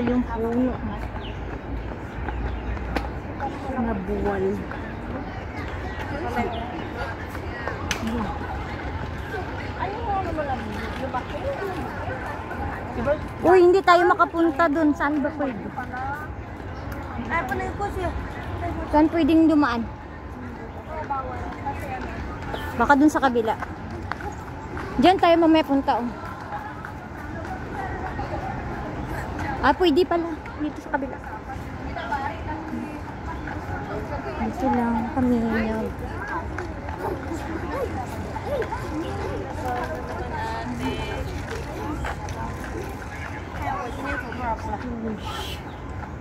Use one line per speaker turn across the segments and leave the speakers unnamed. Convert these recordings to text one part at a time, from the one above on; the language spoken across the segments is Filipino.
Bawal yung puno. Mga buwal. Uy, hindi tayo makapunta dun. Saan ba pwede? Saan pwedeng dumaan? Baka dun sa kabila. Diyan tayo mamaya punta. Oh. Ah, pwede pala. Dito sa kabila. Dito lang kami.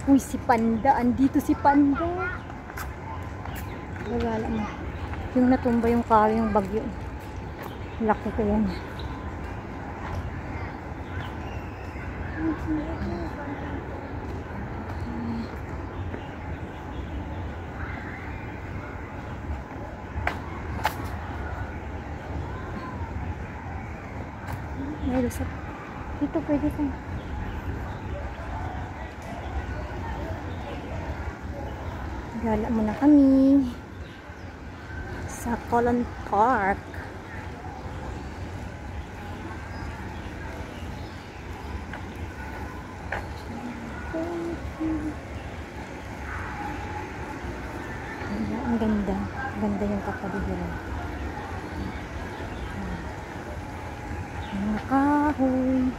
Uy, si Panda. Andito si Panda. Wala mo. Yung natumba yung kahoy, yung bagyo. Laki ko yan. Dito pwede tayo. Gala muna kami sa Colon Park. Ang ganda. Ganda yung kapaligiran. Mga kahoy.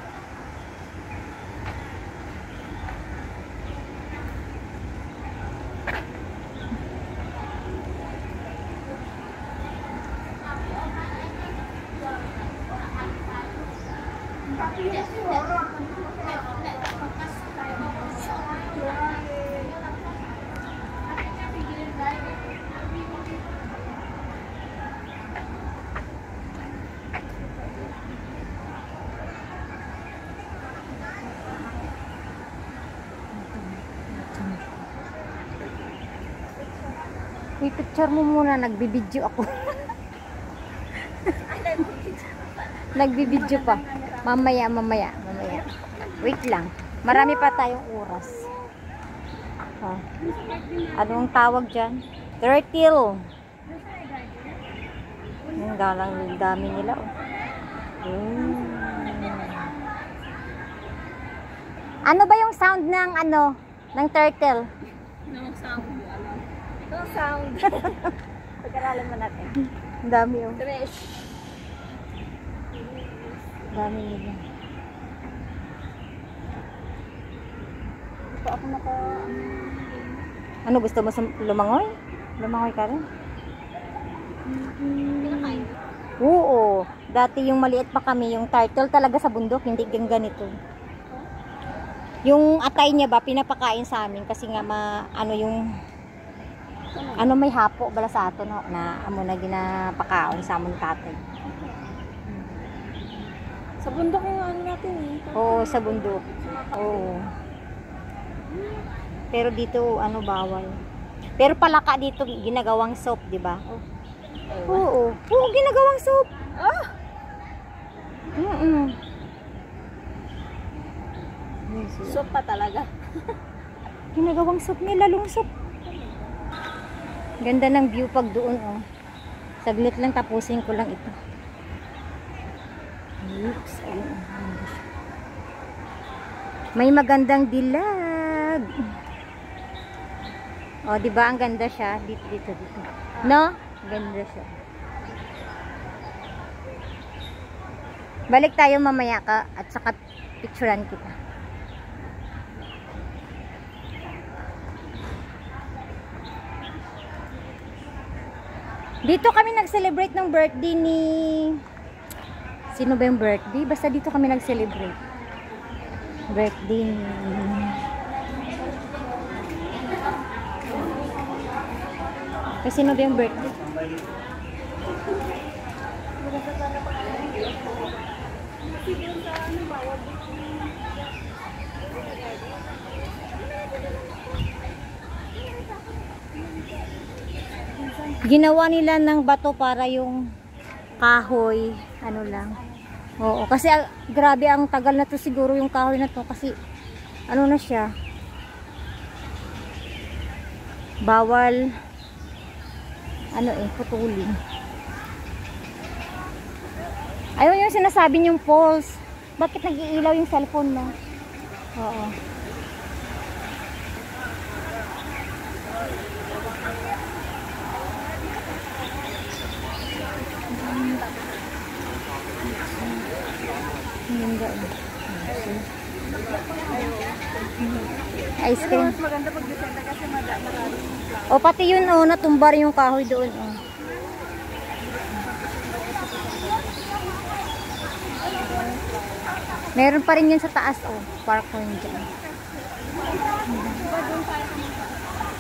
Uy, picture mo muna. Nagbibidyo ako. Nagbibidyo pa. Mamaya. Wait lang. Marami pa tayong oras. Oh. Anong tawag dyan? Turtle. Ang galang dami nila. Oh. Ano ba yung sound ng ng turtle?
No sound. Pag-aralan mo natin.
Ang dami oh.
Fresh.
Dami nila.
Ito ako naka...
Ano gusto mo sa lumangoy? Lumangoy ka rin?
Pinakain.
Oo. Dati yung maliit pa kami, yung turtle talaga sa bundok, hindi ganito. Yung atay niya ba, pinapakain sa amin kasi nga may hapo bala sa ato no, na amo na ginapakaon sa amon tatay.
Sa bundok yung natin eh.
Oo, sa bundok. Oo. Pero dito bawal. Pero palaka dito ginagawang soap, di ba? Oo. Oo, ginagawang soap.
Ah. Soup pa talaga.
Ginagawang soup nila, lungsop. Ganda ng view pag doon, oh. Saglit lang, tapusin ko lang ito. Oops, ayun. May magandang dilag. Oh, di ba ang ganda siya? Dito. No? Ganda siya. Balik tayo mamaya ka at saka picturean kita. Dito kami nag-celebrate ng birthday ni... Sino ba yung birthday? Basta dito kami nag-celebrate. Birthday ni... Sino ba yung birthday? Ginawa nila ng bato para yung kahoy, ano lang. Oo, kasi grabe ang tagal na to siguro yung kahoy na to kasi Ano na siya? Bawal putulin. Ayun yung sinasabi niyong pulse. Bakit nag-iilaw yung cellphone mo? Oo. Ice cream.
Mas maganda pag December kasi marami.
O pati yun natumbar yung kahoy doon. Meron pa rin yun sa taas park ko yun dyan.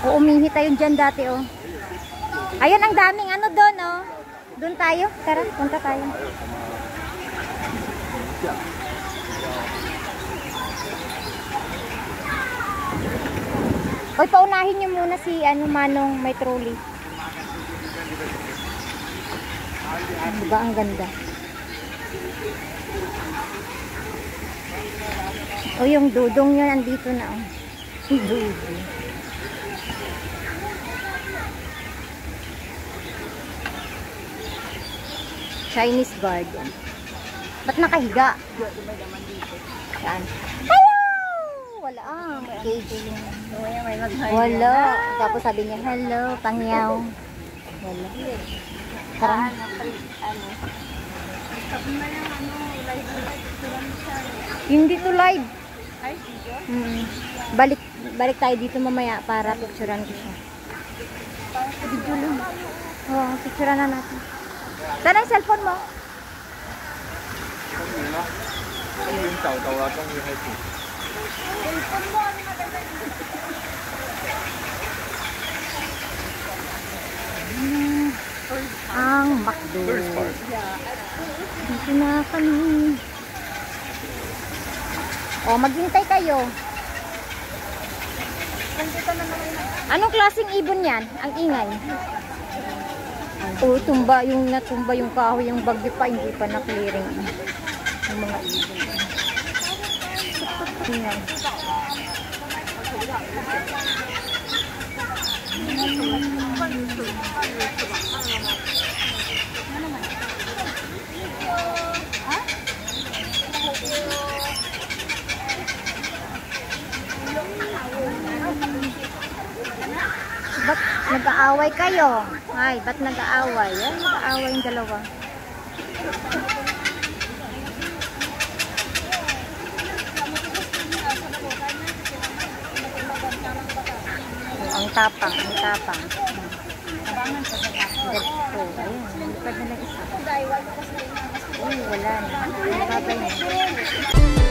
Umihi tayo dyan dati Ayun ang daming doon Doon tayo, tara, punta tayo. Oy, paunahin niyo muna si Manong may trolley. Diba ang ganda? O yung dudong yun andito na Si Dudong. Chinese garden. Ba't nakahiga? Saan? Hello! Wala cage. Wala. Tapos sabi niya, hello, pangyaw. Wala. Parang hindi to live.
Ay, video?
Balik tayo dito mamaya para picturean ko siya. Video lang. Picturean na natin. Saan ang cellphone mo? Ang McDo. Dito na kami. Maghintay kayo. Anong klaseng ibon yan? Ang ingay. Natumba yung kahoy, yung bagyo pa, hindi pa na-clearing. Yung mga ibon. Ingay. Ba't nag-aaway kayo? Ay, ba't nag-aaway? Nag-aaway yung dalawa. Ang tapang. Abangan sa tapang. Ayun, lipad na lang isa. Wala na. Babay na.